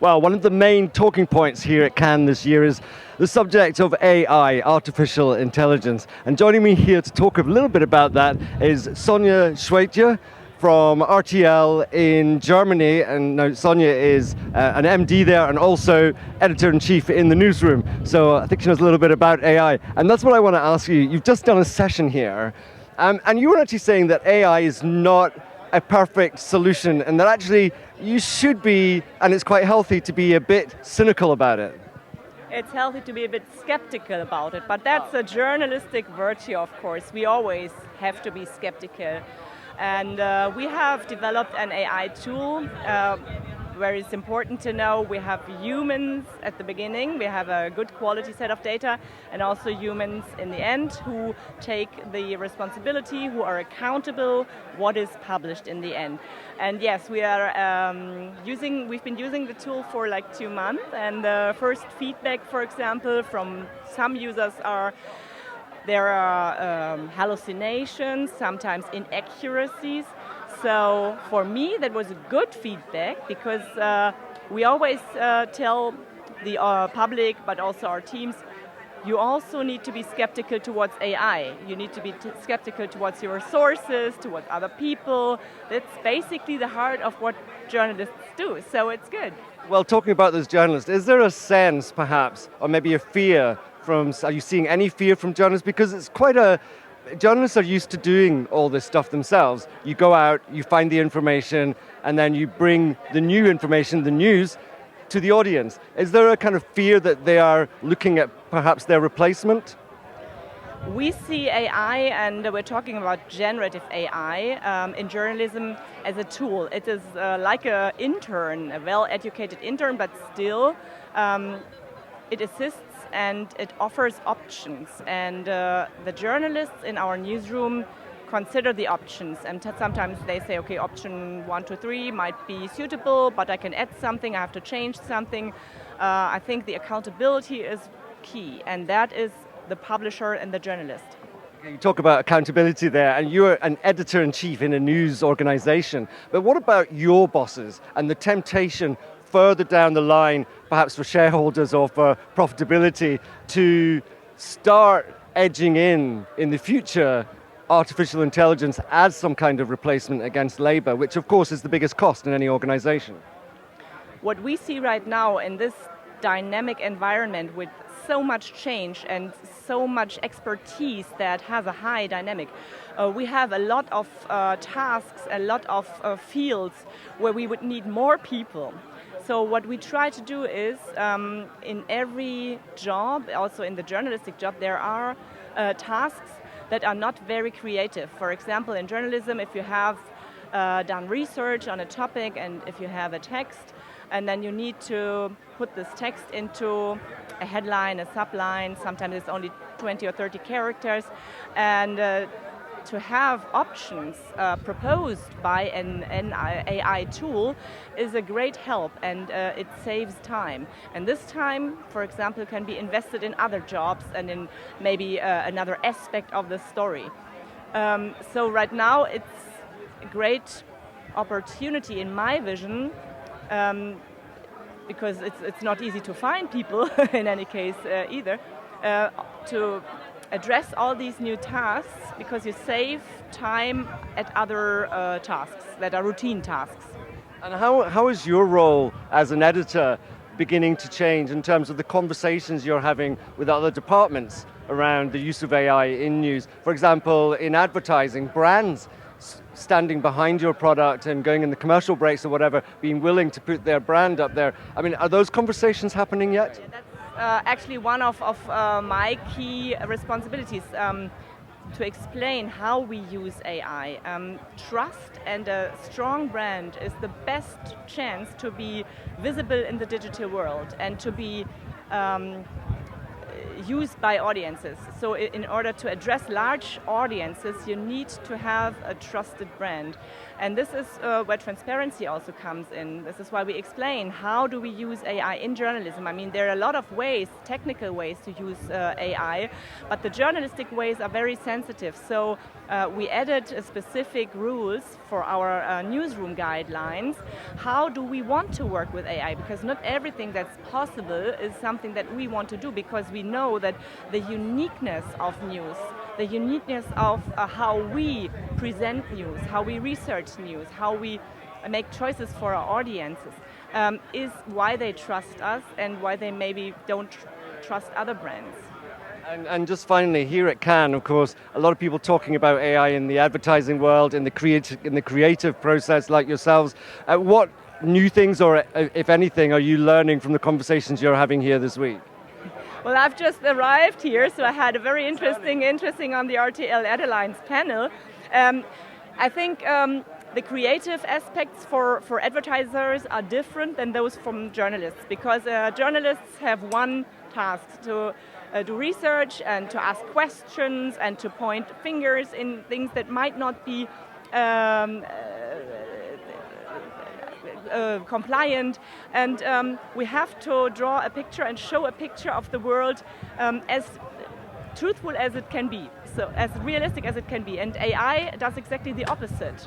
Well, one of the main talking points here at Cannes this year is the subject of AI, artificial intelligence. And joining me here to talk a little bit about that is Sonja Schwetje from RTL in Germany. And now Sonja is an MD there and also editor-in-chief in the newsroom. So I think she knows a little bit about AI. And that's what I want to ask you. You've just done a session here, and you were actually saying that AI is not a perfect solution, and that actually you should be, and it's quite healthy to be a bit cynical about it. It's healthy to be a bit skeptical about it, but that's a journalistic virtue, of course. We always have to be skeptical. And we have developed an AI tool where it's important to know we have humans at the beginning, we have a good quality set of data, and also humans in the end who take the responsibility, who are accountable what is published in the end. And yes, we are we've been using the tool for like 2 months, and the first feedback, for example, from some users there are hallucinations, sometimes inaccuracies. So for me, that was a good feedback because we always tell the public, but also our teams, you also need to be skeptical towards AI. You need to be skeptical towards your sources, towards other people. That's basically the heart of what journalists do, so it's good. Well, talking about those journalists, is there a sense perhaps, or maybe a fear are you seeing any fear from journalists? Because it's journalists are used to doing all this stuff themselves. You go out, you find the information, and then you bring the new information, the news, to the audience. Is there a kind of fear that they are looking at perhaps their replacement? We see AI, and we're talking about generative AI in journalism as a tool. It is like an intern, a well-educated intern, but still it assists and it offers options. And the journalists in our newsroom consider the options, and sometimes they say, okay, option 1, 2, 3 might be suitable, but I can add something, I have to change something. I think the accountability is key, and that is the publisher and the journalist. You talk about accountability there, and you're an editor-in-chief in a news organization, but what about your bosses and the temptation further down the line, perhaps for shareholders or for profitability, to start edging in the future artificial intelligence as some kind of replacement against labor, which of course is the biggest cost in any organization? What we see right now in this dynamic environment with so much change and so much expertise that has a high dynamic, we have a lot of tasks, a lot of fields where we would need more people. So what we try to do is, in every job, also in the journalistic job, there are tasks that are not very creative. For example, in journalism, if you have done research on a topic and if you have a text, and then you need to put this text into a headline, a subline, sometimes it's only 20 or 30 characters, and to have options proposed by an AI tool is a great help, and it saves time. And this time, for example, can be invested in other jobs and in maybe another aspect of the story. So right now it's a great opportunity in my vision, because it's not easy to find people in any case either, to address all these new tasks, because you save time at other tasks that are routine tasks. And how is your role as an editor beginning to change in terms of the conversations you're having with other departments around the use of AI in news? For example, in advertising, brands standing behind your product and going in the commercial breaks or whatever, being willing to put their brand up there. I mean, are those conversations happening yet? Yeah, that's actually one of my key responsibilities, to explain how we use AI. Trust and a strong brand is the best chance to be visible in the digital world and to be used by audiences. So in order to address large audiences, you need to have a trusted brand. And this is where transparency also comes in. This is why we explain how do we use AI in journalism. I mean, there are a lot of ways, technical ways to use AI, but the journalistic ways are very sensitive. So we added specific rules for our newsroom guidelines. How do we want to work with AI? Because not everything that's possible is something that we want to do, because we know that the uniqueness of news, the uniqueness of how we present news, how we research news, how we make choices for our audiences, is why they trust us and why they maybe don't trust other brands. And just finally, here at Cannes, of course, a lot of people talking about AI in the advertising world, in the creative process, like yourselves. What new things, or if anything, are you learning from the conversations you're having here this week? Well, I've just arrived here, so I had a very interesting on the RTL Airlines panel. I think the creative aspects for advertisers are different than those from journalists, because journalists have one task: to do research and to ask questions and to point fingers in things that might not be compliant, and we have to draw a picture and show a picture of the world as truthful as it can be, so as realistic as it can be. And AI does exactly the opposite.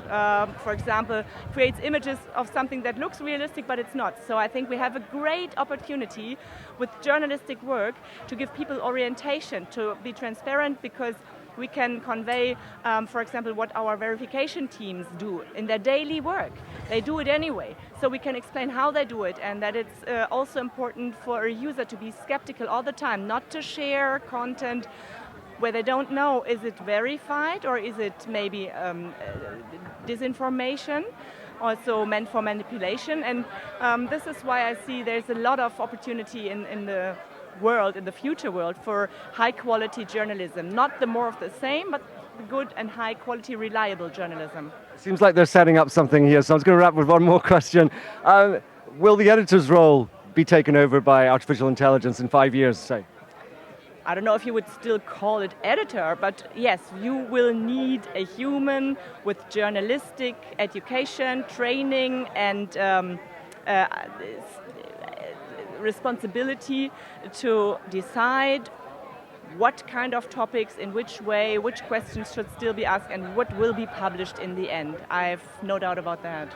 For example, creates images of something that looks realistic, but it's not. So I think we have a great opportunity with journalistic work to give people orientation, to be transparent, because we can convey, for example, what our verification teams do in their daily work. They do it anyway. So we can explain how they do it, and that it's also important for a user to be skeptical all the time, not to share content where they don't know, is it verified or is it maybe disinformation, also meant for manipulation. And this is why I see there's a lot of opportunity in the world, in the future world, for high quality journalism. Not the more of the same, but the good and high quality, reliable journalism. Seems like they're setting up something here, so I was going to wrap with one more question. Will the editor's role be taken over by artificial intelligence in 5 years, say? I don't know if you would still call it editor, but yes, you will need a human with journalistic education, training, and responsibility to decide what kind of topics, in which way, which questions should still be asked, and what will be published in the end. I have no doubt about that.